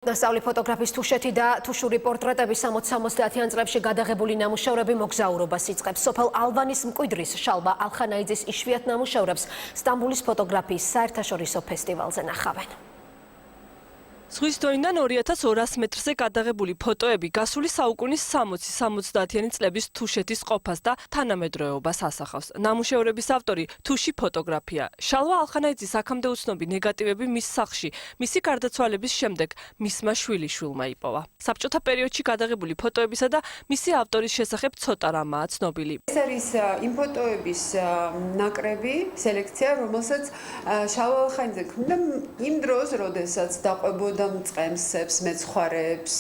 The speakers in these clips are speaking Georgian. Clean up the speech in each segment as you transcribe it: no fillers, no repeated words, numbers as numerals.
Დასავლი ფოტოგრაფის თუშეთი და თუშური პორტრეტების 60-70-იან წლებში გადაღებული ნამუშევრები მოგზაურობას იწყებს. სოფელ ალვანის მკვიდრის შალვა ალხანაიძის იშვიათ ნამუშევრებს სტამბულის ფოტოგრაფიის საერთაშორისო ფესტივალზე ნახავენ. ზღვის დონიდან 2200 მეტრზე გადაღებული ფოტოები გასული საუკუნის 60-70-იანი წლების თუშეთის ყოფას და თანამედროვეობას ასახავს. ნამუშევრების ავტორი თუში ფოტოგრაფია. შალვა ალხანაიძის აქამდე უცნობი ნეგატივები მის სახლში, მისი გარდაცვალების შემდეგ მისმა შვილიშვილმა იპოვა. საბჭოთა პერიოდში გადაღებული ფოტოებისა და მისი ავტორის შესახებ ცოტა რამაა ცნობილი. ეს არის იმ ფოტოების ნაკრები, სელექცია, რომელსაც შალვა ალხანაიძე ქმნიდა იმ დროს, როდესაც დაყვებოდა მწყემსებს, მეცხვარეებს,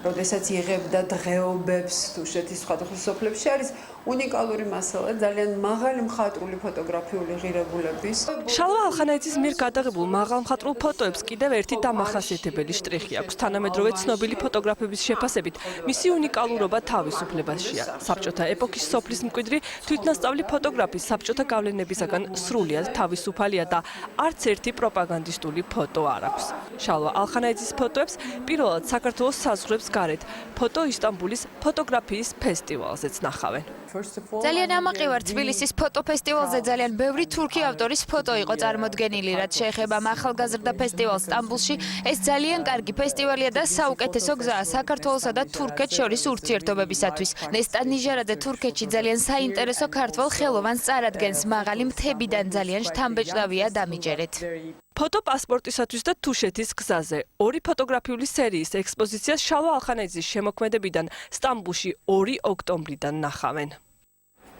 როდესაც იღებდა დღეობებს თუშეთის სხვადასხვა სოფლებში. არის უნიკალური მასალა, ძალიან მაღალი მხატვრული ფოტოგრაფიული ღირებულების. შალვა ალხანაიძის მიერ გადაღებულ მაღალმხატვრულ ფოტოებს კიდევ ერთი დამახასიათებელი შტრიხი აქვს. თანამედროვე ცნობილი ფოტოგრაფების შეფასებით, მისი უნიკალურობა თავისუფლებაშია. საბჭოთა ეპოქის სოფლის მკვიდრი თვითნასწავლი ფოტოგრაფის საბჭოთა გავლენებისაგან სრულიად თავისუფალია და არც ერთი პროპაგანდისტული ფოტო არ აქვს. შალვა ალხანაიძის ფოტოებს პირველად საქართველოს საზღვრებს გარეთ ფოტო ისტამბულის ფოტოგრაფიის ფესტივალზეც ნახავენ. ძალიან ამაყი ვარ თბილისის ფოტოფესტივალზე ძალიან ბევრი თურქი ავტორის ფოტო იყო წარმოდგენილი, რაც შეეხება ახალგაზრდა ფესტივალს სტამბულში. ეს ძალიან კარგი ფესტივალია და საუკეთესო გზაა საქართველოსა და თურქეთს შორის ურთიერთობებისათვის. ნესტა ნიჟარაძე თურქეთში ძალიან საინტერესო ქართველ ხელოვანს წარადგენს, მაღალი მთებიდან ძალიან შთამბეჭდავია დამიჯერეთ. ფოტო პასპორტისათვის და თუშეთის გზაზე. ორი ფოტოგრაფიული სერიის ექსპოზიციას შალვა ალხანაიძის შემოქმედებიდან სტამბულში 2 ოქტომბრიდან ნახავენ.